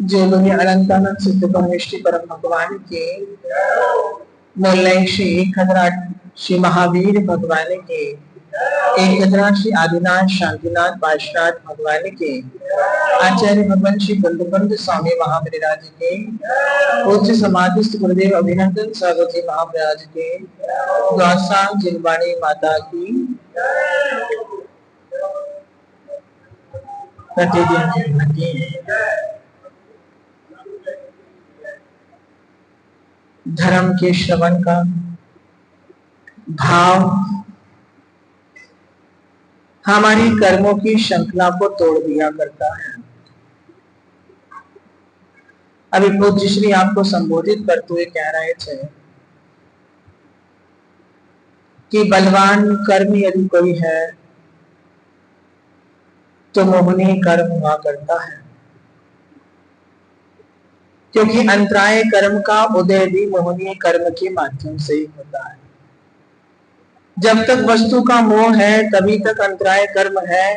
जो लोग अनंतानंद सिद्ध परमेष्टि परम भगवान के मूल्य श्री खतराट श्री महावीर भगवान के एक खतराट श्री आदिनाथ शांतिनाथ पार्श्वनाथ भगवान के आचार्य भगवान श्री बंधुबंध स्वामी महाविराज के पूज्य समाधिस्थ गुरुदेव अभिनंदन स्वागत जी महाविराज के द्वासांग जिनवाणी माता की प्रतिदिन धर्म के श्रवण का भाव हमारी कर्मों की श्रृंखला को तोड़ दिया करता है। अभी पूज्य श्री आपको संबोधित करते हुए कह रहे थे कि बलवान कर्म यदि कोई है तो मोहनी कर्म हुआ करता है, क्योंकि अंतराय कर्म का उदय भी मोहनीय कर्म के माध्यम से ही होता है। जब तक वस्तु का मोह है तभी तक अंतराय कर्म है।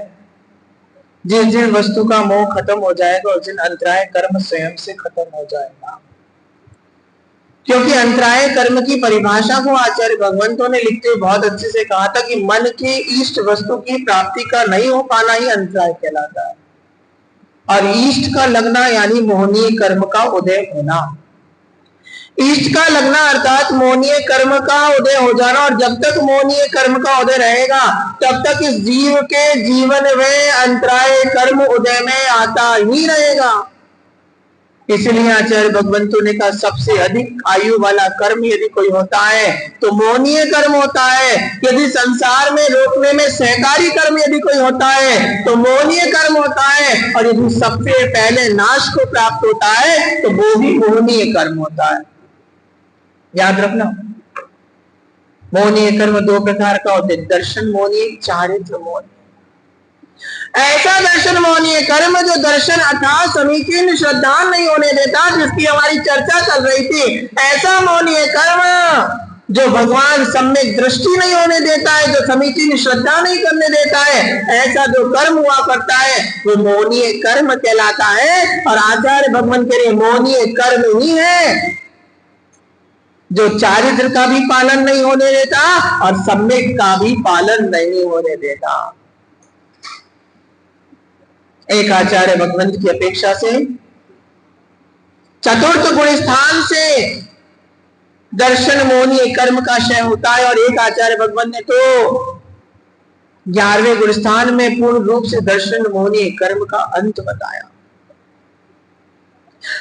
जिस दिन वस्तु का मोह खत्म हो जाएगा उस दिन अंतराय कर्म स्वयं से खत्म हो जाएगा। क्योंकि अंतराय कर्म की परिभाषा को आचार्य भगवंतों ने लिखते हुए बहुत अच्छे से कहा था कि मन के इष्ट वस्तु की प्राप्ति का नहीं हो पाना ही अंतराय कहलाता है, और इष्ट का लगना यानी मोहनीय कर्म का उदय होना। इष्ट का लगना अर्थात मोहनीय कर्म का उदय हो जाना, और जब तक मोहनीय कर्म का उदय रहेगा तब तक इस जीव के जीवन में अंतराय कर्म उदय में आता ही रहेगा। इसलिए आचार्य भगवंतों ने कहा सबसे अधिक आयु वाला कर्म यदि कोई होता है तो मोहनीय कर्म होता है। यदि संसार में रोकने में सहकारी कर्म यदि कोई होता है तो मोहनीय कर्म होता है, और यदि सबसे पहले नाश को प्राप्त होता है तो वो भी मोहनीय कर्म होता है। याद रखना, मोहनीय कर्म दो प्रकार का होते हैं, दर्शन मोहनीय, चारित्र मोहनीय। ऐसा दर्शन मोहनीय कर्म जो दर्शन अर्थात समीचीन श्रद्धा नहीं होने देता, जिसकी हमारी चर्चा चल रही थी। ऐसा मोहनीय कर्म जो भगवान सम्यक दृष्टि नहीं होने देता है, जो समीचीन श्रद्धा नहीं करने देता है, ऐसा जो कर्म हुआ करता है वो मोहनीय कर्म कहलाता है। और आचार्य भगवान के लिए मोहनीय कर्म ही है जो चारित्र का भी पालन नहीं होने देता और सम्यक का भी पालन नहीं होने देता। एक आचार्य भगवंत की अपेक्षा से चतुर्थ गुण स्थान से दर्शन मोहनीय कर्म का क्षय होता है, और एक आचार्य भगवंत ने तो 11वें गुण स्थान में पूर्ण रूप से दर्शन मोहनीय कर्म का अंत बताया।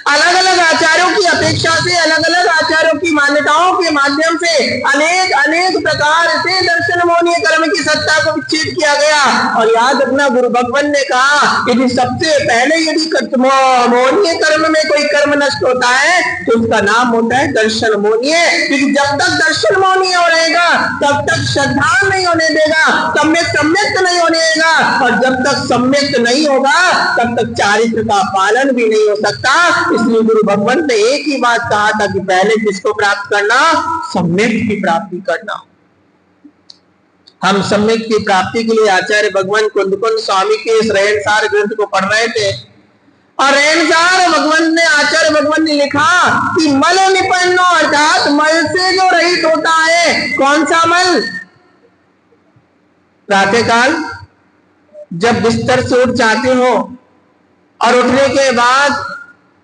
अलग अलग आचार्यों की अपेक्षा से, अलग अलग आचार्यों की मान्यताओं के माध्यम से अनेक अनेक प्रकार से दर्शन मोहनीय कर्म की सत्ता को विच्छेद किया गया। और याद रखना, गुरु भगवान ने कहा यदि सबसे पहले यदि मोहनीय कर्म में कोई कर्म नष्ट होता है तो उसका नाम होता है दर्शन मोहनीय। क्योंकि जब तक दर्शन मोहनीय रहेगा तब तक श्रद्धा नहीं होने देगा, सम्यक नहीं होने देगा, और जब तक सम्यक नहीं होगा तब तक चारित्र का पालन भी नहीं हो सकता। इसलिए गुरु भगवान ने एक ही बात कहा था कि पहले किसको प्राप्त करना, सम्यक की प्राप्ति करना। हम सम्यक की प्राप्ति के लिए आचार्य भगवान कुंदकुंद स्वामी के इस रहनसार ग्रंथ को पढ़ रहे थे, और रहनसार भगवान ने आचार्य भगवान ने लिखा कि मल निपन्नो अर्थात मल से जो रहित होता है। कौन सा मल? प्रातःकाल जब बिस्तर से उठ जाते हो और उठने के बाद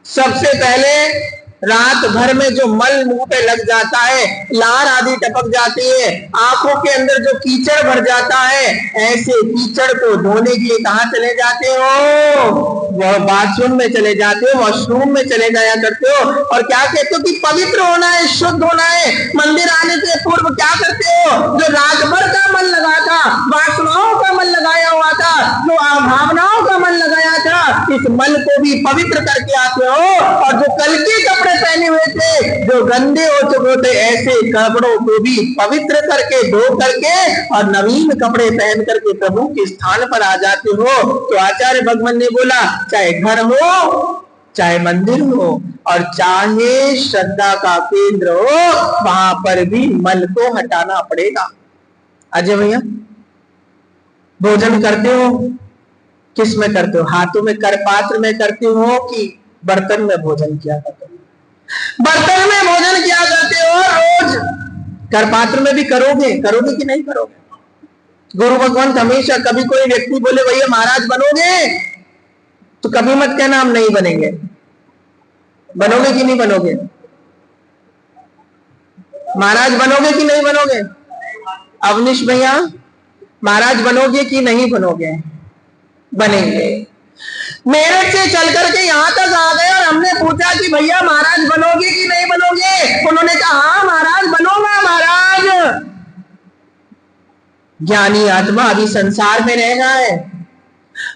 सबसे पहले रात भर में जो मल मुंह पे लग जाता है, लार आदि टपक जाती है, आंखों के अंदर जो कीचड़ भर जाता है, ऐसे कीचड़ को धोने के लिए कहाँ चले जाते हो? वह बाथरूम में चले जाते हो, वॉशरूम में चले जाया करते हो, और क्या कहते हो कि पवित्र होना है, शुद्ध होना है। मंदिर आने से पूर्व क्या करते हो? जो रात भर का मन लगा था, वासनाओं का मन लगाया हुआ था, जो भावनाओं का मन लगाया था, इस मन को भी पवित्र करके आते हो। और जो कल के कपड़े पहने हुए थे, जो गंदे हो चुके थे, ऐसे कपड़ों को भी पवित्र करके धो करके और नवीन कपड़े पहन करके प्रभु के स्थान पर आ जाते हो। तो आचार्य भगवान ने बोला चाहे घर हो, चाहे मंदिर हो, और चाहे श्रद्धा का केंद्र हो, वहां पर भी मल को हटाना पड़ेगा। अजय भैया, भोजन करते हो किस में करते हो? हाथों में, कर पात्र में करते हो कि बर्तन में भोजन किया करते हो, बर्तन में भोजन किया करते हो रोज, करपात्र में भी करोगे, करोगे कि नहीं करोगे? गुरु भगवंत हमेशा, कभी कोई व्यक्ति बोले भैया महाराज बनोगे, तो कभी मत कहना हम नहीं बनेंगे। बनोगे कि नहीं बनोगे? महाराज बनोगे कि नहीं बनोगे? अवनीश भैया महाराज बनोगे कि नहीं बनोगे? बनेंगे। मेरठ से चल करके यहाँ तक आ गए और हमने पूछा कि भैया महाराज बनोगे कि नहीं बनोगे? उन्होंने कहा हाँ महाराज बनूंगा महाराज। ज्ञानी आत्मा अभी संसार में रह रहा है,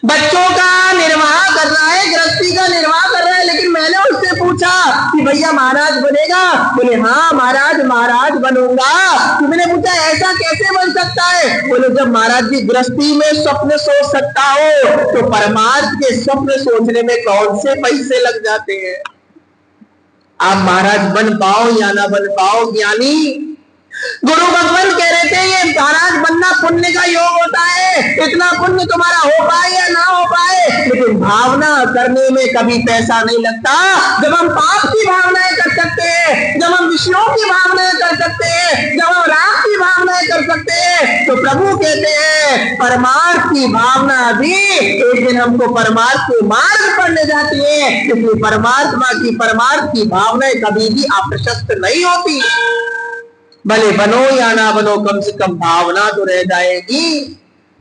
बच्चों का निर्वाह कर रहा है, गृहस्थी का निर्वाह कर रहा है, लेकिन मैंने उससे पूछा कि भैया महाराज बनेगा? बोले हाँ महाराज, महाराज बनूंगा। तो मैंने पूछा ऐसा कैसे बन सकता है? बोले जब महाराज जी गृहस्थी में स्वप्न सोच सकता हो तो परमार्थ के स्वप्न सोचने में कौन से पैसे लग जाते हैं? आप महाराज बन पाओ या ना बन पाओ, ज्ञानी गुरु भगवान कह रहे थे ये महाराज बनना पुण्य का योग होता है, इतना पुण्य तुम्हारा हो पाए या ना हो पाए, लेकिन भावना करने में कभी पैसा नहीं लगता। जब हम पाप की भावनाएं कर सकते हैं, जब हम विषयों की भावनाएं कर सकते हैं, जब हम राग की भावनाएं कर सकते हैं, तो प्रभु कहते हैं परमार्थ की भावना भी एक दिन हमको परमार्थ के मार्ग पर ले जाती है, इसलिए परमार्थ की भावनाएं कभी भी अप्रशस्त नहीं होती। भले बनो या ना बनो, कम से कम भावना तो रह जाएगी,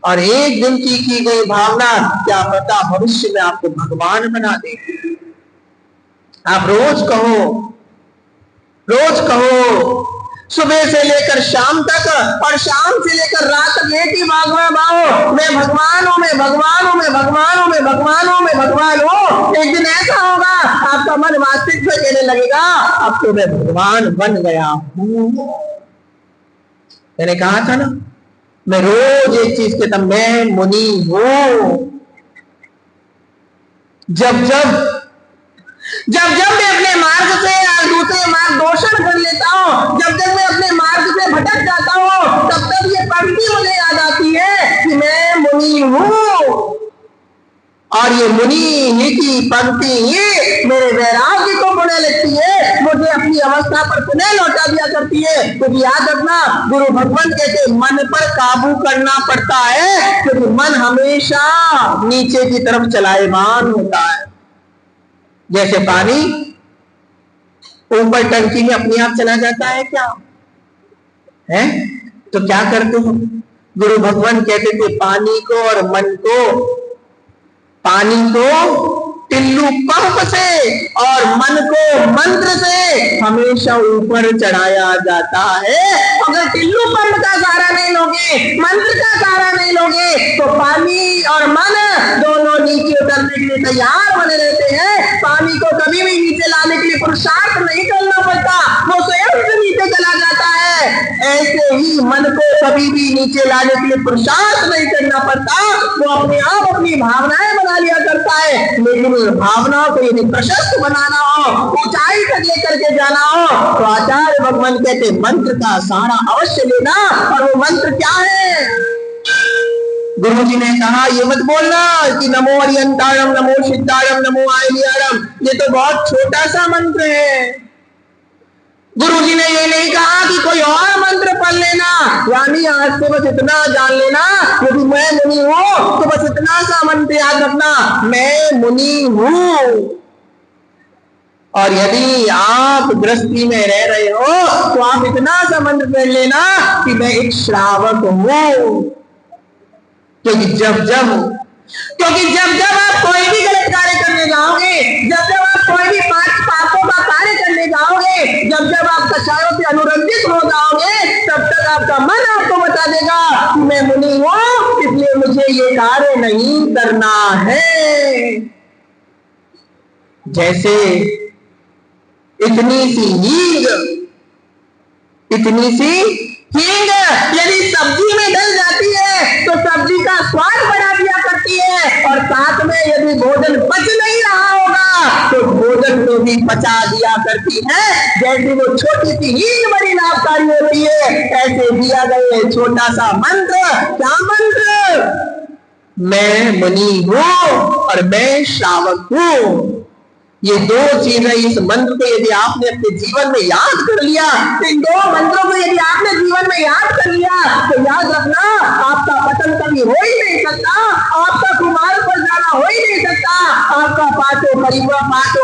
और एक दिन की गई भावना क्या पता भविष्य में आपको भगवान बना दे। आप रोज कहो सुबह से लेकर शाम तक और शाम से लेकर रात तक एक ही भाग में बाओ, मैं भगवान हूं, मैं भगवान हूं, मैं भगवान हूं, मैं भगवान हूं, मैं भगवान हूं। एक दिन ऐसा होगा आपका मन वास्तविक में कहने लगेगा अब तो मैं भगवान बन गया हूं। मैंने कहा था ना, मैं रोज एक चीज कहता, मैं मुनि हूं। जब मैं अपने मार्ग से दूसरे मार्ग दोषण कर लेता हूं, जब मैं अपने मार्ग से भटक जाता हूं, तब तक ये पंक्ति मुझे याद आती है कि मैं मुनि हूं। और ये मुनि ही की पंक्ति ही मेरे वैराग्य को पुनः लेती है, मुझे अपनी अवस्था पर पुनः लौटा दिया करती है। क्योंकि याद रखना, गुरु भगवान कहते मन पर काबू करना पड़ता है, क्योंकि मन हमेशा नीचे की तरफ चलायमान होता है। जैसे पानी ऊपर टंकी में अपने आप चला जाता है क्या है? तो क्या करते हो? गुरु भगवान कहते थे पानी को और मन को, पानी को टिल्लू पंप से और मन को मंत्र से हमेशा ऊपर चढ़ाया जाता है। अगर टिल्लू पंप का सहारा नहीं लोगे, मंत्र का सहारा नहीं लोगे, तो पानी और मन दोनों नीचे उतरने के लिए तैयार बने रहते हैं। पानी को कभी भी नीचे लाने के लिए पुरुषार्थ नहीं करना पड़ता, वो स्वयं से नीचे चला जाता है। ऐसे ही मन को कभी भी नीचे लाने के लिए पुरुषार्थ नहीं करना पड़ता, वो अपने आप अपनी भावनाएं बना लिया करता है। लेकिन भावनाओं को यदि प्रशस्त बनाना हो, ऊंचाई तक लेकर के जाना हो, तो आचार्य भगवान कहते मंत्र का सहारा अवश्य लेना। और वो मंत्र क्या है? गुरु जी ने कहा ये मत बोलना कि नमो अरियंतारम, नमो सिद्धारम, नमो आयनियारम, ये तो बहुत छोटा सा मंत्र है। गुरु जी ने ये नहीं कहा कि कोई और मंत्र पढ़ लेना, यानी आज से बस इतना जान लेना यदि मैं मुनि हूं तो बस इतना सा मंत्र याद रखना, मैं मुनि हूं। और यदि आप गृहस्थी में रह रहे हो तो आप इतना सा मंत्र पढ़ लेना कि मैं एक श्रावक हूं। क्योंकि जब आप कोई भी गलत कार्य करने जाओगे, जब आप कोई भी पापों का कार्य करने जाओगे, जब आप कषायों से अनुरंजित हो जाओगे, तब तक आपका मन आपको बता देगा कि मैं मुनि हूं, इसलिए मुझे ये कार्य नहीं करना है। जैसे इतनी सी हींग यदि सब्जी में डल जाती है तो सब्जी का स्वाद बढ़ा दिया करती है, और साथ में यदि भोजन पच नहीं रहा होगा तो भोजन को भी पचा दिया करती है। जैसे वो छोटी सी हींग बड़ी लाभकारी होती है, ऐसे दिया गया छोटा सा मंत्र। क्या मंत्र? मैं मुनि हूं और मैं श्रावक हूं। ये दो चीजें, इस मंत्र को यदि आपने अपने जीवन में याद कर लिया, इन दो मंत्रों को यदि आपने जीवन में याद कर लिया, तो याद रखना आपका पतन कभी हो ही नहीं सकता, आपका कुमार पर जाना हो ही नहीं सकता, आपका पांचों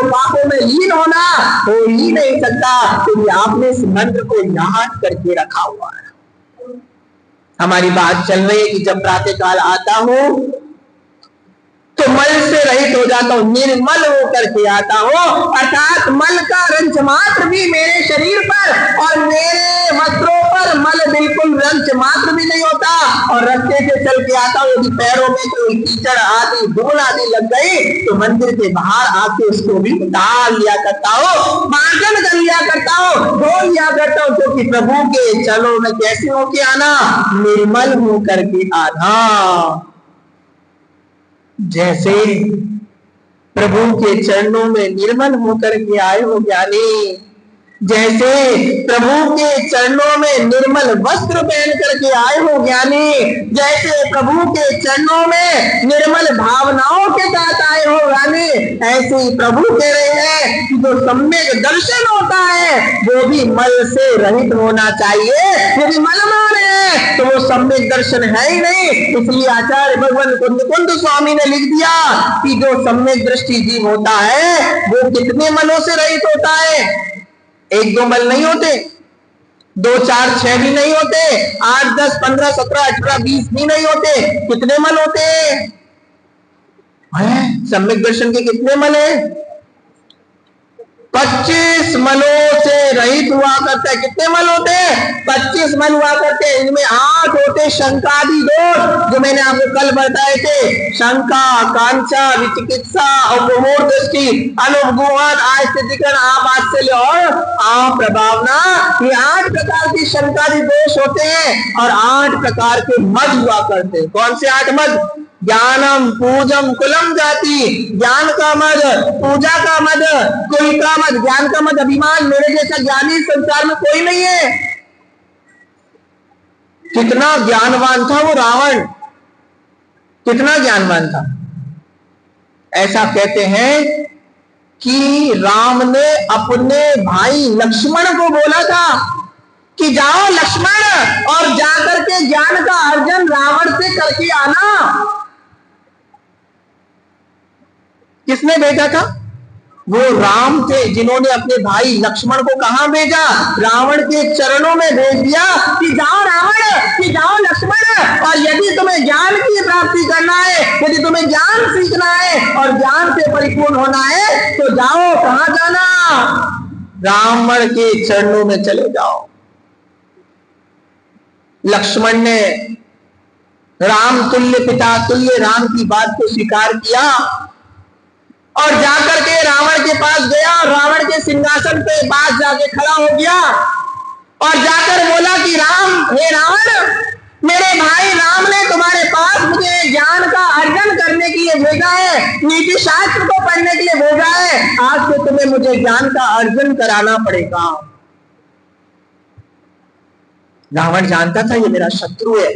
पापों में लीन होना हो ही नहीं सकता, क्योंकि आपने इस मंत्र को याद करके रखा हुआ है। हमारी बात चल रही है कि जब प्रातः काल आता हूं तो मल से रहित हो जाता हूं, निर्मल होकर के आता हूं, अर्थात मल का रंच मात्र भी मेरे शरीर पर और मेरे वस्त्रों पर मल बिल्कुल रंच मात्र भी नहीं होता, और रस्ते से चल के आता हूं, यदि पैरों में कोई कीचड़ आदि धूल आदि लग गई तो मंदिर के बाहर आके उसको भी डाल लिया करता हूं, मार्जन कर लिया करता हूं, धो लिया करता हूं, क्योंकि प्रभु के चरणों में कैसे होके आना, निर्मल होकर के आना। जैसे प्रभु के चरणों में निर्मल होकर के आए हो ज्ञानी, जैसे प्रभु के चरणों में निर्मल वस्त्र पहन करके आए हो ज्ञानी, जैसे प्रभु के चरणों में निर्मल भावनाओं के साथ आए हो ज्ञानी, ऐसे ही प्रभु कह रहे हैं कि जो सम्यक दर्शन होता है वो भी मल से रहित होना चाहिए। यदि मलमान है तो वो सम्यक दर्शन है ही नहीं। इसलिए आचार्य भगवान कुंद स्वामी ने लिख दिया कि जो सम्यक दृष्टि जीव होता है वो कितने मलों से रहित होता है? एक दो मल नहीं होते, 2 4 6 भी नहीं होते, 8 10 15 17 18 20 भी नहीं होते, कितने मल होते हैं? सम्यक दर्शन के कितने मल हैं? 25 मलों से रहित हुआ करते हैं। कितने मल होते हैं? 25 मल हुआ करते हैं। इनमें 8 होते शंकादि दोष, जो मैंने आपको कल बताए थे, शंका, कांक्षा, विचिकित्सा, उपमोह दृष्टि, अनुपगुहन, आस्थितिकरण, आवात्सल्य और अप्रभावना। ये 8 प्रकार की शंकादि दोष होते हैं और 8 प्रकार के मद हुआ करते हैं। कौन से 8 मद? ज्ञानम पूजम कुलम जाति, ज्ञान का मद, पूजा का मद, कुल का मद। ज्ञान का मद अभिमान, मेरे जैसा ज्ञानी संसार में कोई नहीं है। कितना ज्ञानवान था वो रावण, कितना ज्ञानवान था। ऐसा कहते हैं कि राम ने अपने भाई लक्ष्मण को बोला था कि जाओ लक्ष्मण और जाकर के ज्ञान का अर्जन रावण से करके आना। किसने भेजा था? वो राम थे, जिन्होंने अपने भाई लक्ष्मण को कहां भेजा? रावण के चरणों में भेज दिया कि जाओ रावण, कि जाओ लक्ष्मण, और यदि तुम्हें ज्ञान की प्राप्ति करना है, यदि तुम्हें ज्ञान सीखना है और ज्ञान से परिपूर्ण होना है तो जाओ। कहां जाना? रावण के चरणों में चले जाओ। लक्ष्मण ने राम तुल्य, पिता तुल्य राम की बात को स्वीकार किया और जाकर के रावण के पास गया, रावण के सिंहासन पे पास जाके खड़ा हो गया और जाकर बोला कि राम, हे रावण, मेरे भाई राम ने तुम्हारे पास मुझे ज्ञान का अर्जन करने के लिए भेजा है, नीति शास्त्र को पढ़ने के लिए भेजा है। आज से तुम्हें मुझे ज्ञान का अर्जन कराना पड़ेगा। रावण जानता था ये मेरा शत्रु है,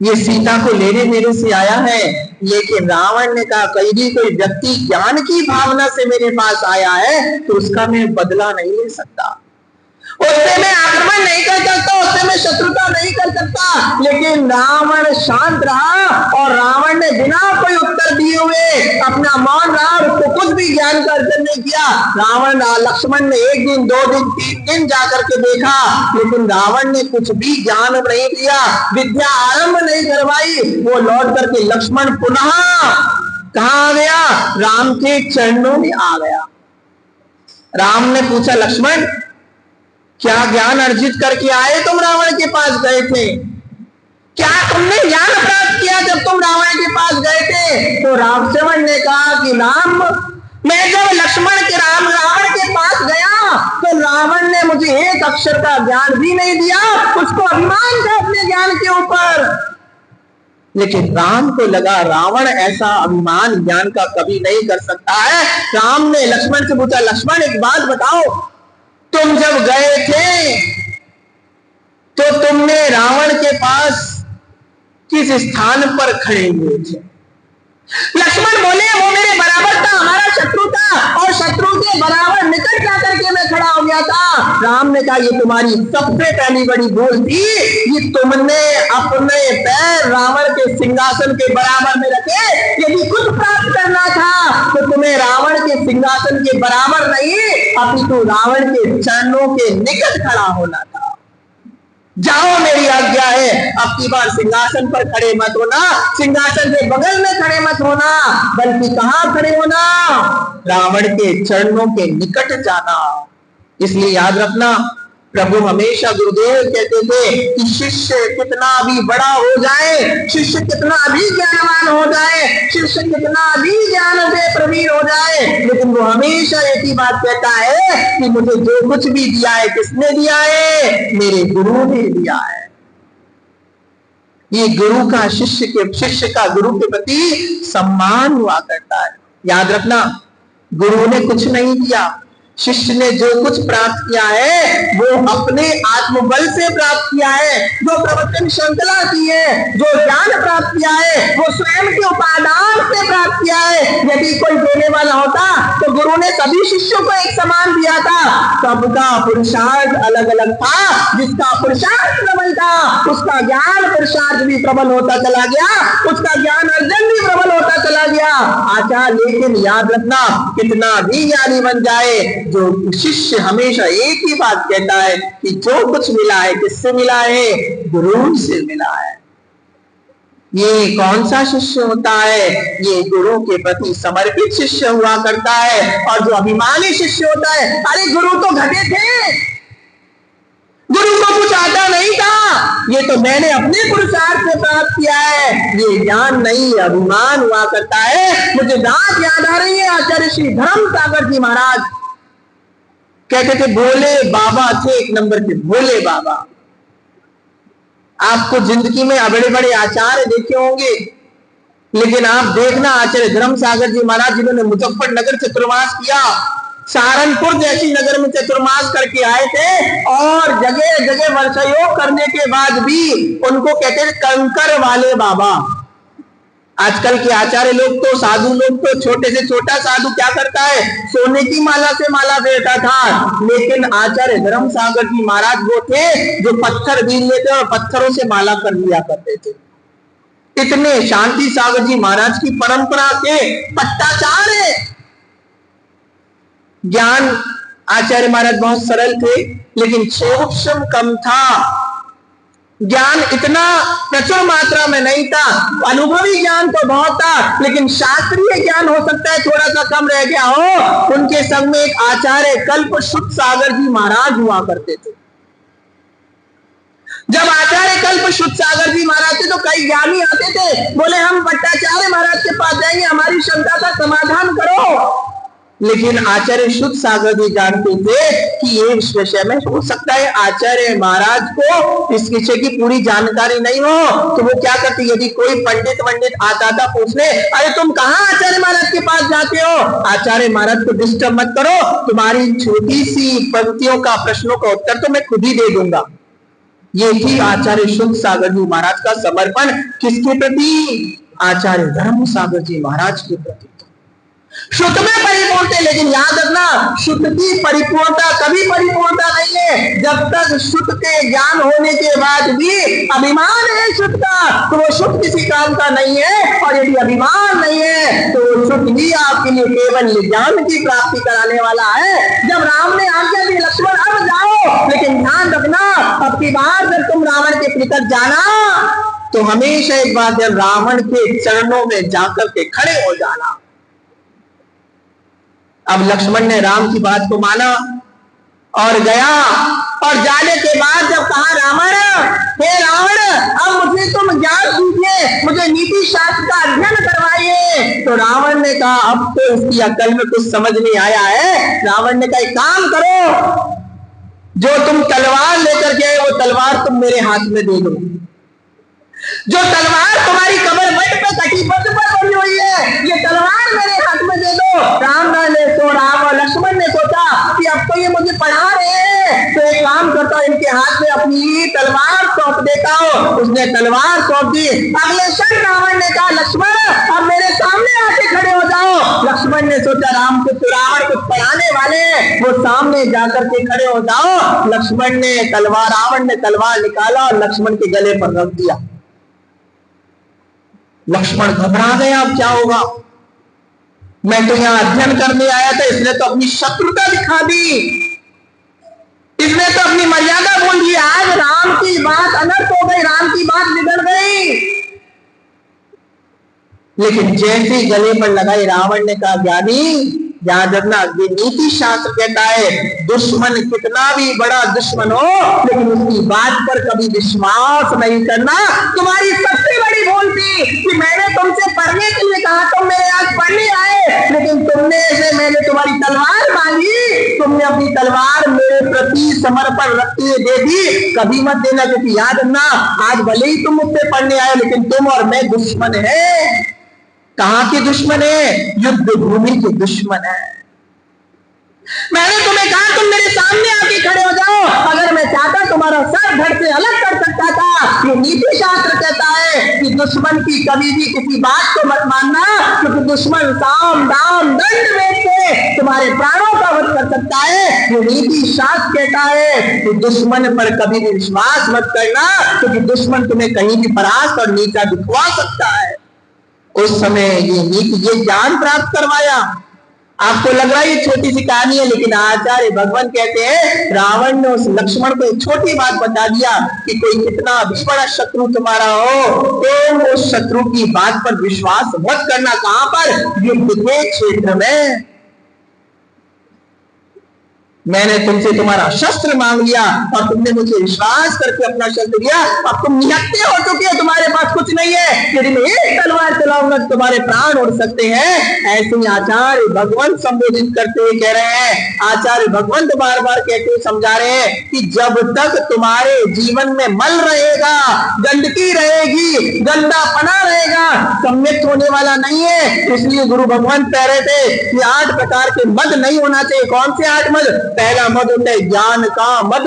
ये सीता को लेने मेरे से आया है, लेकिन रावण ने कहा कहीं कोई व्यक्ति ज्ञान की भावना से मेरे पास आया है तो उसका मैं बदला नहीं ले सकता, उससे मैं आक्रमण नहीं कर सकता, उससे मैं शत्रुता नहीं कर सकता। लेकिन रावण शांत रहा और रावण ने बिना कोई उत्तर दिए हुए अपना मौन रहा, उसको कुछ भी ज्ञान का अर्जन नहीं किया। रावण लक्ष्मण ने 1 दिन 2 दिन 3 दिन जाकर के देखा, लेकिन रावण ने कुछ भी ज्ञान नहीं दिया, विद्या आरंभ नहीं करवाई। वो लौट करके लक्ष्मण पुनः कहां आ गया? राम के चरणों में आ गया। राम ने पूछा, लक्ष्मण क्या ज्ञान अर्जित करके आए तुम? रावण के पास गए थे, क्या तुमने ज्ञान प्राप्त किया जब तुम रावण के पास गए थे? तो रावण ने कहा कि राम, मैं जब रावण के पास गया तो रावण ने मुझे 1 अक्षर का ज्ञान भी नहीं दिया, उसको अभिमान था अपने ज्ञान के ऊपर। लेकिन राम को लगा रावण ऐसा अभिमान ज्ञान का कभी नहीं कर सकता है। राम ने लक्ष्मण से पूछा, लक्ष्मण एक बात बताओ, तुम जब गए थे तो तुमने रावण के पास किस स्थान पर खड़े हुए थे? लक्ष्मण बोले, वो मेरे बराबर था, हमारा शत्रु था, राम ने कहा ये तुम्हारी सबसे पहली बड़ी भूल थी कि तुमने अपने पैर रावण के सिंहासन के बराबर में रखे। यदि कुछ प्राप्त करना था तो तुम्हें रावण के सिंहासन के बराबर नहीं अपितु रावण के चरणों के निकट खड़ा होना था। जाओ, मेरी आज्ञा है, अब की बार सिंहासन पर खड़े मत होना, सिंहासन के बगल में खड़े मत होना, बल्कि कहां खड़े होना? रावण के चरणों के निकट जाना। इसलिए याद रखना, प्रभु हमेशा गुरुदेव कहते थे कि शिष्य कितना भी बड़ा हो जाए, शिष्य कितना भी ज्ञानवान हो जाए, शिष्य कितना भी ज्ञान से प्रवीण हो जाए, लेकिन वो हमेशा एक ही बात कहता है कि मुझे जो कुछ भी दिया है किसने दिया है? मेरे गुरु ने दिया है। ये गुरु का शिष्य का गुरु के प्रति सम्मान हुआ करता है। याद रखना, गुरु ने कुछ नहीं दिया, शिष्य ने जो कुछ प्राप्त किया है वो अपने आत्मबल से प्राप्त किया है। जो प्रवचन श्रृंखला की है, जो ज्ञान प्राप्त किया है, वो स्वयं के उपादान से प्राप्त किया है। यदि कोई देने वाला होता तो गुरु ने सभी शिष्यों को एक समान दिया था। सबका पुरुषार्थ अलग अलग था। जिसका पुरुषार्थ प्रबल था उसका ज्ञान पुरुषार्थ भी प्रबल होता चला गया, उसका ज्ञान अर्जन भी प्रबल होता चला गया। आचार्य लेकिन याद रखना, कितना भी ज्ञानी बन जाए, जो शिष्य हमेशा एक ही बात कहता है कि जो कुछ मिला है किससे मिला है? गुरु से मिला है। ये कौन सा शिष्य होता है? ये गुरु के प्रति समर्पित शिष्य हुआ करता है। और जो अभिमानी शिष्य होता है, अरे गुरु तो घटे थे, गुरु को कुछ आता नहीं था, ये तो मैंने अपने पुरुषार्थ से प्राप्त किया है, ये ज्ञान नहीं, अभिमान हुआ करता है। मुझे बात याद आ रही है, आचार्य श्री धर्म सागर जी महाराज कहते थे, भोले बाबा थे, एक नंबर के भोले बाबा। आपको जिंदगी में बड़े बड़े आचार्य देखे होंगे, लेकिन आप देखना आचार्य धर्म सागर जी महाराज जिन्होंने मुजफ्फरनगर चतुर्मास किया, सहारनपुर जैसी नगर में चतुर्मास करके आए थे, और जगह जगह वर्षयोग करने के बाद भी उनको कहते थे कंकर वाले बाबा। आजकल के आचार्य लोग तो, साधु लोग तो, छोटे से छोटा साधु क्या करता है? सोने की माला से माला देता था। लेकिन आचार्य धर्म सागर जी महाराज वो थे जो पत्थर बीन लेते और पत्थरों से माला कर लिया करते थे। इतने शांति सागर जी महाराज की परंपरा के पट्टाचार्य। ज्ञान आचार्य महाराज बहुत सरल थे, लेकिन सूक्ष्म कम था। ज्ञान इतना प्रचुर मात्रा में नहीं था। अनुभवी ज्ञान तो बहुत था, लेकिन शास्त्रीय ज्ञान हो सकता है थोड़ा सा कम रह गया हो। उनके संग में एक आचार्य कल्प शुद्ध सागर जी महाराज हुआ करते थे। जब आचार्य कल्प शुद्ध सागर जी महाराज थे तो कई ज्ञानी आते थे, बोले हम भट्टाचार्य महाराज के पास जाएंगे, हमारी शंका का समाधान करो। लेकिन आचार्य शुद्ध सागर जी जानते थे कि ये इस विषय में हो सकता है आचार्य महाराज को इस विषय की पूरी जानकारी नहीं हो, तो वो क्या करते, यदि कोई पंडित आता था पूछने, अरे तुम कहाँ आचार्य महाराज के पास जाते हो? आचार्य महाराज को डिस्टर्ब मत करो, तुम्हारी छोटी सी पंक्तियों का, प्रश्नों का उत्तर तो मैं खुद ही दे दूंगा। ये थी आचार्य शुद्ध सागर जी महाराज का समर्पण। किसके प्रति? आचार्य धर्म सागर जी महाराज के प्रति। शुद्ध में परिपूर्ण थे, लेकिन याद रखना, शुद्ध की परिपूर्णता कभी परिपूर्णता नहीं है जब तक शुद्ध के ज्ञान होने के बाद भी अभिमान है शुद्ध का, तो वो शुद्ध किसी काम का नहीं है। और यदि अभिमान नहीं है तो वो शुद्ध ही आपके लिए केवल ज्ञान की प्राप्ति कराने वाला है। जब राम ने आज्ञा दी लक्ष्मण अब जाओ, लेकिन ध्यान रखना, अब की बार जब तुम रावण के निकट जाना तो हमेशा एक बात है, रावण के चरणों में जाकर के खड़े हो जाना। अब लक्ष्मण ने राम की बात को माना और गया, और जाने के बाद जब कहा रावण, हे रावण, अब मुझे तुम ज्ञान दीजिए, मुझे नीति शास्त्र का अध्ययन करवाइए। तो रावण ने कहा अब तो इसकी अकल में कुछ समझ नहीं आया है। रावण ने कहा एक काम करो, जो तुम तलवार लेकर गए वो तलवार तुम मेरे हाथ में दे दो। जो तलवार तुम्हारी कमर बट पे कटीबद्ध पर बनी हुई है, ये तलवार मेरे हाथ में दे दो। राम और लक्ष्मण ने सोचा कि अब तो ये मुझे पढ़ा रहे हैं, तो एक काम करता हूं, इनके हाथ में अपनी तलवार सौंप देता हूं। उसने तलवार सौंप दी। अगले क्षण रावण ने कहा लक्ष्मण अब मेरे सामने आके खड़े हो जाओ। लक्ष्मण ने सोचा राम को रावण कुछ पढ़ाने वाले, वो सामने जाकर के खड़े हो जाओ। लक्ष्मण ने तलवार, रावण ने तलवार निकाला और लक्ष्मण के गले पर रख दिया। लक्ष्मण घबरा गया, अब क्या होगा? मैं तो यहां अध्ययन करने आया था, इसने तो अपनी शत्रुता दिखा दी, इसने तो अपनी मर्यादा बोल दी। आज राम की बात अनर्थ हो गई, राम की बात बिगड़ गई। लेकिन जैसे ही गले पर लगाई, रावण ने कहा, ज्ञानी याद रखना, ये नीति शास्त्र कहता है दुश्मन कितना भी बड़ा दुश्मन हो, लेकिन उसकी बात पर कभी विश्वास नहीं करना। तुम्हारी सबसे बड़ी भूल थी कि मैंने तुमसे पढ़ने के लिए कहा, तुम मेरे आज पढ़ने आए, लेकिन तुमने ऐसे, मैंने तुम्हारी तलवार मांगी, तुमने अपनी तलवार मेरे प्रति समर्पण रखते हुए दे दी। कभी मत देना, क्योंकि याद रखना, आज भले ही तुम मुझसे पढ़ने आए, लेकिन तुम और मैं दुश्मन है। कहां के दुश्मन है? युद्ध भूमि के दुश्मन है। मैंने तुम्हें कहा तुम मेरे सामने आके खड़े हो जाओ, अगर मैं चाहता तुम्हारा सर धड़ से अलग कर सकता था। ये नीति शास्त्र कहता है कि दुश्मन की कभी भी किसी बात को मत मानना, क्योंकि दुश्मन साम दाम दंड भेद के तुम्हारे प्राणों का वध कर सकता है। ये नीति शास्त्र कहता है कि दुश्मन पर कभी भी विश्वास मत करना, क्योंकि दुश्मन तुम्हें कहीं भी परास्त और नीचा दिखवा सकता है। उस समय ये नीति, ये ज्ञान प्राप्त करवाया। आपको लग रहा है ये छोटी सी कहानी है, लेकिन आचार्य भगवान कहते हैं रावण ने उस लक्ष्मण को एक छोटी बात बता दिया कि कोई कितना भी बड़ा शत्रु तुम्हारा हो, तो उस शत्रु की बात पर विश्वास मत करना। कहां पर? युद्ध के क्षेत्र में। मैंने तुमसे तुम्हारा शस्त्र मांग लिया और तुमने मुझे विश्वास करके अपना शस्त्र दिया। अब तुम निहत्थे हो चुके हो, तुम्हारे पास कुछ नहीं है। यदि मैं एक तलवार चलाऊंगा तो तुम्हारे प्राण उड़ सकते हैं। ऐसे ही आचार्य भगवान संबोधित करते हुए कह रहे हैं, आचार्य भगवान तो बार बार कहते हुए समझा रहे हैं कि जब तक तुम्हारे जीवन में मल रहेगा, गंदगी रहेगी, गंदापना रहेगा, सम्यक्त होने वाला नहीं है। इसलिए गुरु भगवान कह रहे थे कि 8 प्रकार के मद नहीं होना चाहिए। कौन से 8 मद? पहला मद होता है ज्ञान का मद।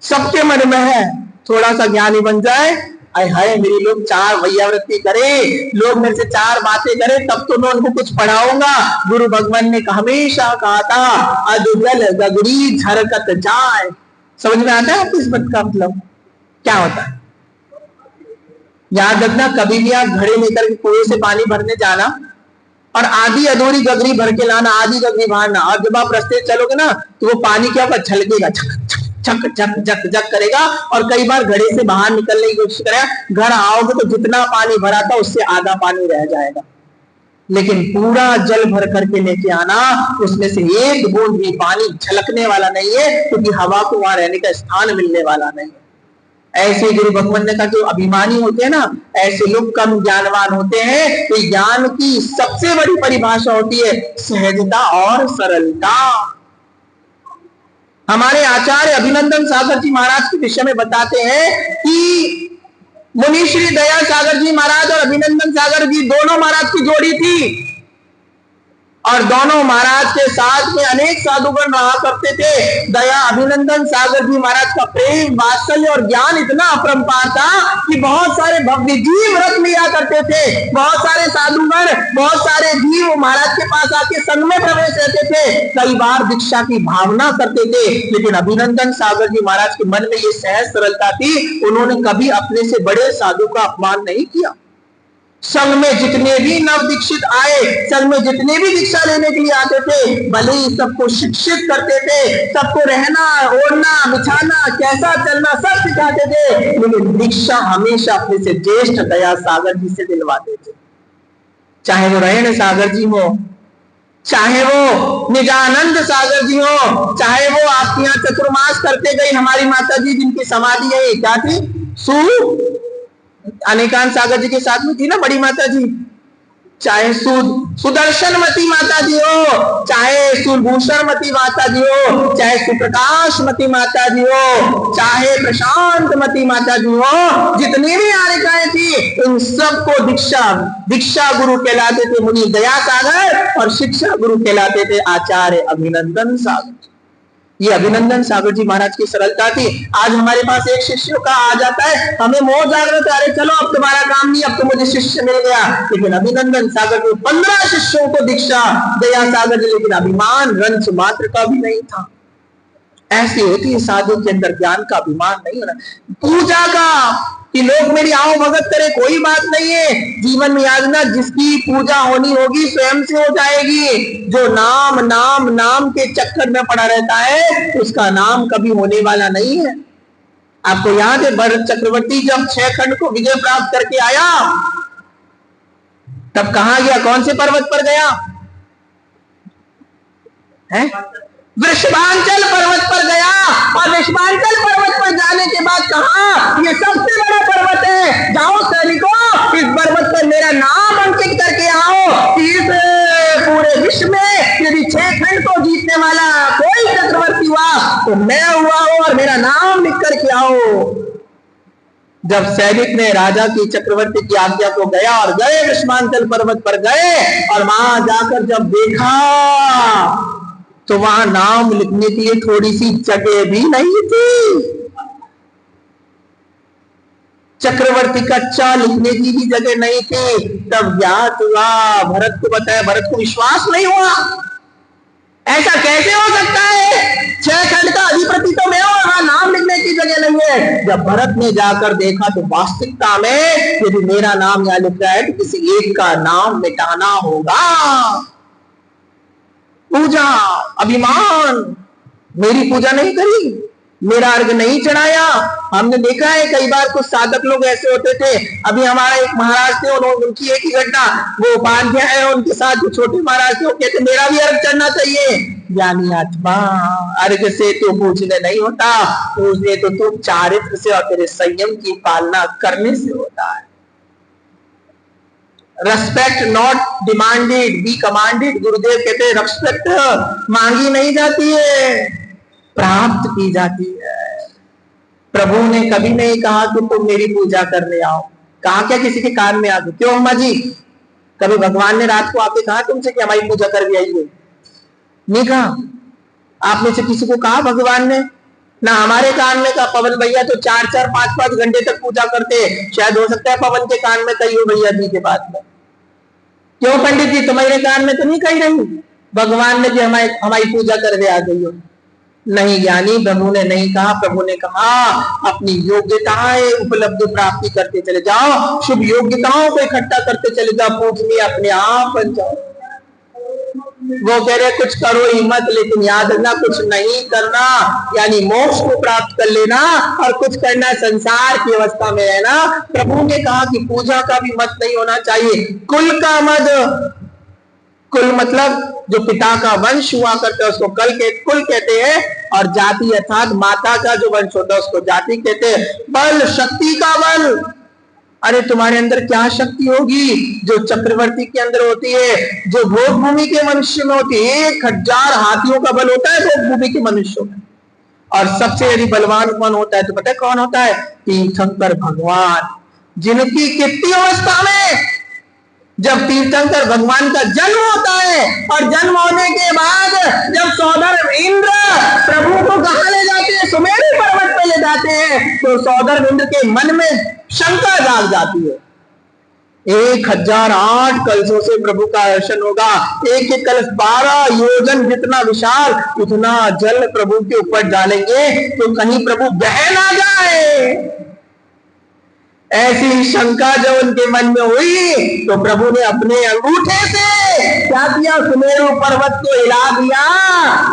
सबके मन में है थोड़ा सा ज्ञानी बन जाए, आय हाय मेरी लोग 4 वैयावृत्ति करे, लोग मेरे से 4 बातें करें, तब तो मैं उनको कुछ पढ़ाऊंगा। गुरु भगवान ने हमेशा कहा था अधजल गगरी झरकत जाए। समझ में आता है आपको इस बात का मतलब क्या होता है? याद रखना, कभी भी आप घड़े लेकर के कुएं से पानी भरने जाना और आधी अधूरी गगरी भर के लाना, आधी गगरी भरना, और जब आप रास्ते चलोगे ना तो वो पानी क्या होगा? छलकेगा, छक छक जक जक करेगा, और कई बार घड़े से बाहर निकलने की कोशिश करेगा। घर आओगे तो जितना पानी भरा था उससे आधा पानी रह जाएगा। लेकिन पूरा जल भर करके लेके आना, उसमें से एक बूंद भी पानी छलकने वाला नहीं है, क्योंकि हवा को वहां रहने का स्थान मिलने वाला नहीं है। ऐसे गुरु भगवान ने कहा जो अभिमानी होते हैं ना, ऐसे लोग कम ज्ञानवान होते हैं। तो ज्ञान की सबसे बड़ी परिभाषा होती है सहजता और सरलता। हमारे आचार्य अभिनंदन सागर जी महाराज के विषय में बताते हैं कि मुनि श्री दया सागर जी महाराज और अभिनंदन सागर जी दोनों महाराज की जोड़ी थी, और दोनों महाराज के साथ में अनेक साधुगण रहा करते थे। दया अभिनंदन सागर जी महाराज का प्रेम, वात्सल्य और ज्ञान इतना अपरंपार था कि बहुत सारे भव्य जीव रख लिया करते थे। बहुत सारे साधुगण, बहुत सारे जीव महाराज के पास आके संग में प्रवेश रहते थे, कई बार दीक्षा की भावना करते थे। लेकिन अभिनंदन सागर जी महाराज के मन में ये सहज सरलता थी, उन्होंने कभी अपने से बड़े साधु का अपमान नहीं किया। संघ में जितने भी नव दीक्षित आए, संघ में जितने भी दीक्षा लेने के लिए आते थे, भले ही सबको शिक्षित करते थे, सबको रहना, ओढ़ना, बिछाना, कैसा चलना सब सिखाते थे, लेकिन दीक्षा हमेशा अपने से ज्येष्ठ दया सागर जी से दिलवाते थे। चाहे वो रहन सागर जी हो, चाहे वो निजानंद सागर जी हो, चाहे वो आपके यहाँ चतुर्मास करते गई हमारी माता जी जिनकी समाधि है, क्या थी? अनेकांत सागर जी के साथ में थी ना बड़ी माता जी। चाहे सुदर्शन मती माता जी हो, चाहे सुभूषण मती माता जी हो, चाहे सुप्रकाश मती माता जी हो, चाहे प्रशांत मती माता जी हो, जितनी भी आरिकाएं थी इन सबको दीक्षा गुरु कहलाते थे मुनि दया सागर, और शिक्षा गुरु कहलाते थे आचार्य अभिनंदन सागर। ये अभिनंदन सागर जी महाराज की सरलता थी। आज हमारे पास एक शिष्य का आ जाता है, हमें मोह जागृत, अरे चलो अब तुम्हारा काम नहीं, अब तो मुझे शिष्य मिल गया। लेकिन अभिनंदन सागर जी 15 शिष्यों को दीक्षा दया सागर जी, लेकिन अभिमान रंच मात्र का भी नहीं था। ऐसी होती है साधु के अंदर ज्ञान का अभिमान नहीं होना। पूजा का कि लोग मेरी आओ भगत करे कोई बात नहीं है, जीवन में याद ना जिसकी पूजा होनी होगी स्वयं से हो जाएगी। जो नाम नाम नाम के चक्कर में पड़ा रहता है उसका नाम कभी होने वाला नहीं है। आपको याद है भरत चक्रवर्ती जब 6 खंड को विजय प्राप्त करके आया तब कहां गया, कौन से पर्वत पर गया है? वृषभांचल पर्वत पर गया। और वृषभांचल पर्वत पर जाने के बाद कहा ये सबसे बड़ा पर्वत है, जाओ सैनिकों इस पर्वत पर मेरा नाम अंकित करके आओ। इस पूरे विश्व में यदि 6 खंड को जीतने वाला कोई चक्रवर्ती हुआ तो मैं हुआ हूं, और मेरा नाम लिख करके आओ। जब सैनिक ने राजा की चक्रवर्ती की आज्ञा को गया और गए वृषभांचल पर्वत पर गए, और वहां जाकर जब देखा तो वहां नाम लिखने के लिए थोड़ी सी जगह भी नहीं थी। चक्रवर्ती का चा लिखने की भी जगह नहीं थी। तब ज्ञात हुआ, भरत को बताया, भरत को विश्वास नहीं हुआ, ऐसा कैसे हो सकता है? 6 खंड का अधिपति तो मैं हूं, वहां नाम लिखने की जगह नहीं है। जब भरत ने जाकर देखा तो वास्तविकता में यदि मेरा नाम यहां लिख रहा है तो किसी एक का नाम मिटाना होगा। पूजा अभिमान, मेरी पूजा नहीं करी, मेरा अर्घ नहीं चढ़ाया। हमने देखा है कई बार कुछ साधक लोग ऐसे होते थे। अभी हमारा एक महाराज थे, उनकी एक ही घटना, वो उपाध्याय है, उनके साथ जो छोटे महाराज थे वो कहते मेरा भी अर्घ चढ़ना चाहिए। ज्ञानी आत्मा, अर्घ से तो पूजने नहीं होता, पूजने तो तुम चारित्र से और तेरे संयम की पालना करने से होता है। Respect not demanded B commanded. गुरुदेव कहते हैं रेस्पेक्ट मांगी नहीं जाती है, प्राप्त की जाती है। प्रभु ने कभी नहीं कहा कि तुम मेरी पूजा करने आओ। कहा क्या किसी के कान में आके, क्यों अम्मा जी? कभी भगवान ने रात को आके कहा तुमसे कि हमारी पूजा कर भी आइए? नहीं कहा। आप में से किसी को कहा भगवान ने? ना हमारे कान में कहा। पवन भैया तो 4-4 5-5 घंटे तक पूजा करते हैं। शायद हो सकता है पवन के कान में कही हो भैया जी के बाद में। क्यों पंडित जी तुम्हारे कान में तो नहीं कही रही भगवान ने कि हमारी पूजा करके आ गई हो? नहीं ज्ञानी, प्रभु ने नहीं कहा। प्रभु ने कहा अपनी योग्यताएं उपलब्ध प्राप्ति करते चले जाओ, शुभ योग्यताओं को इकट्ठा करते चले जाओ, पूजनीय अपने आप बन जाओ। वो कह रहे कुछ करो ही मत, लेकिन याद रखना कुछ नहीं करना यानी मोक्ष को प्राप्त कर लेना, और कुछ करना संसार की अवस्था में रहना। प्रभु ने कहा कि पूजा का भी मत नहीं होना चाहिए, कुल का मत। कुल मतलब जो पिता का वंश हुआ करता है उसको कुल कहते हैं, और जाति अर्थात माता का जो वंश होता है उसको जाति कहते हैं। बल शक्ति का बल, अरे तुम्हारे अंदर क्या शक्ति होगी जो चक्रवर्ती के अंदर होती है, जो भोग भूमि के मनुष्य में होती है। 1000 हाथियों का बल होता है भोग भूमि के मनुष्यों में। और सबसे यदि बलवान कौन होता है तो पता है कौन होता है? तीर्थंकर भगवान, जिनकी कितनी अवस्था में जब तीर्थंकर भगवान का जन्म होता है, और जन्म होने के बाद जब सौदर इंद्र प्रभु को कहां ले जाते हैं? सुमेरु पर्वत पे ले जाते हैं। तो सौदर इंद्र के मन में शंका जाग जाती है। 1008 कलशों से प्रभु का दर्शन होगा। एक एक कलश 12 योजन जितना विशाल, उतना जल प्रभु के ऊपर डालेंगे तो कहीं प्रभु बह ना जाए। ऐसी शंका जब उनके मन में हुई तो प्रभु ने अपने अंगूठे से क्या किया? सुमेरु पर्वत को हिला दिया।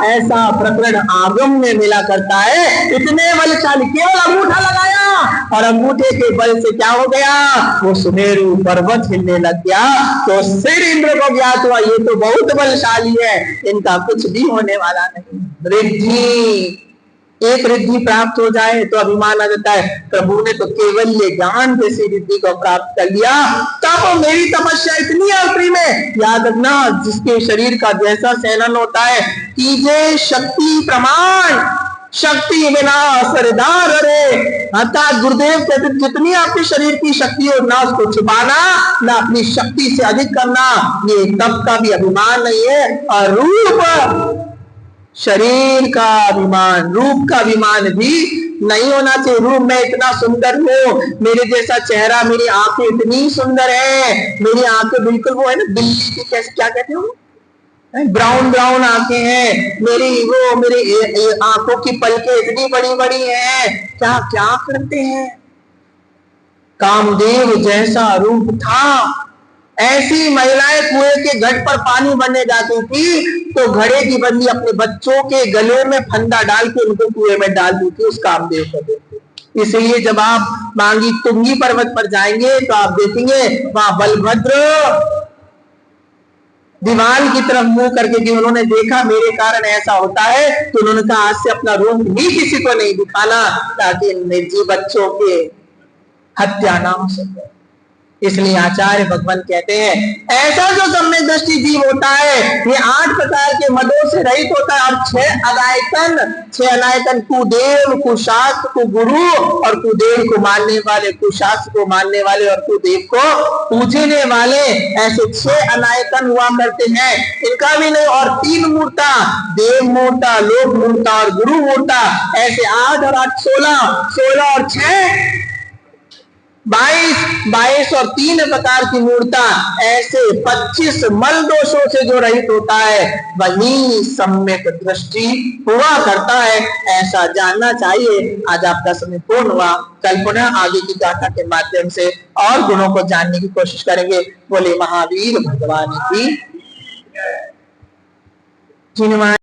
ऐसा प्रकरण आगम में मिला करता है। इतने बलशाली, केवल अंगूठा लगाया और अंगूठे के बल से क्या हो गया? वो सुमेरु पर्वत हिलने लग गया। तो फिर इंद्र को ज्ञात हुआ ये तो बहुत बलशाली है, इनका कुछ भी होने वाला नहीं। रिद्धि, एक रिद्धि प्राप्त हो जाए तो अभिमान आ जाता है। प्रभु ने तो केवल ये ज्ञान जैसी रिद्धि को प्राप्त कर लिया। तब मेरी तपस्या इतनी अल्पी में, याद रखना जिसके शरीर का जैसा सेनन होता है, कीजिए शक्ति प्रमाण, शक्ति बिना सरदार रे। अर्थात गुरुदेव कहते जितनी आपके शरीर की शक्ति हो ना उसको छुपाना, ना अपनी शक्ति से अधिक करना। ये तप का भी अभिमान नहीं है। और रूप शरीर का अभिमान, रूप का अभिमान भी नहीं होना चाहिए। रूप में इतना सुंदर हूँ, मेरे जैसा चेहरा, मेरी आंखें इतनी सुंदर है, मेरी आंखें बिल्कुल वो है ना बिल्ली की, कैसे क्या कहते हो, ब्राउन ब्राउन आंखें हैं, मेरी आंखों की पलकें इतनी बड़ी बड़ी हैं, क्या क्या करते हैं। कामदेव जैसा रूप था, ऐसी महिलाएं कुएं के घट पर पानी भरने जाती थी तो घड़े की बंदी अपने बच्चों के गले में फंदा डाल के उनको कुएं में डाल दी थी उस कामदेव को देखते। इसलिए जब आप मांगी तुंगी पर्वत पर जाएंगे तो आप देखेंगे वहां बलभद्र दीवार की तरफ मुंह करके कि उन्होंने देखा मेरे कारण ऐसा होता है तो उन्होंने कहा आज से अपना रूप भी किसी को नहीं दिखाना ताकि निर्जीव बच्चों के हत्या ना हो सके। इसलिए आचार्य भगवान कहते हैं ऐसा जो सम्यक दृष्टि जीव होता है ये 8 प्रकार के मदों से रहित होता है और 6 अनायतन कुदेव, कुशास्त्र, कुगुरु और कुदेव को मानने वाले, कुशास्त्र को मानने वाले और कुदेव को पूजने वाले, ऐसे 6 अनायतन हुआ करते हैं। इनका भी नहीं, और 3 मूर्ता, देव मूर्ता, लोक मूर्ता और गुरु मूर्ता, ऐसे 8 और 8 16 और 6 22 और 3 प्रकार की मूर्ता, ऐसे 25 मल दोषों से जो रहित होता है वही सम्यक दृष्टि हुआ करता है। ऐसा जानना चाहिए। आज आपका समय पूर्ण हुआ। कल पुनः आगे की गाथा के माध्यम से और गुणों को जानने की कोशिश करेंगे। बोले महावीर भगवान की।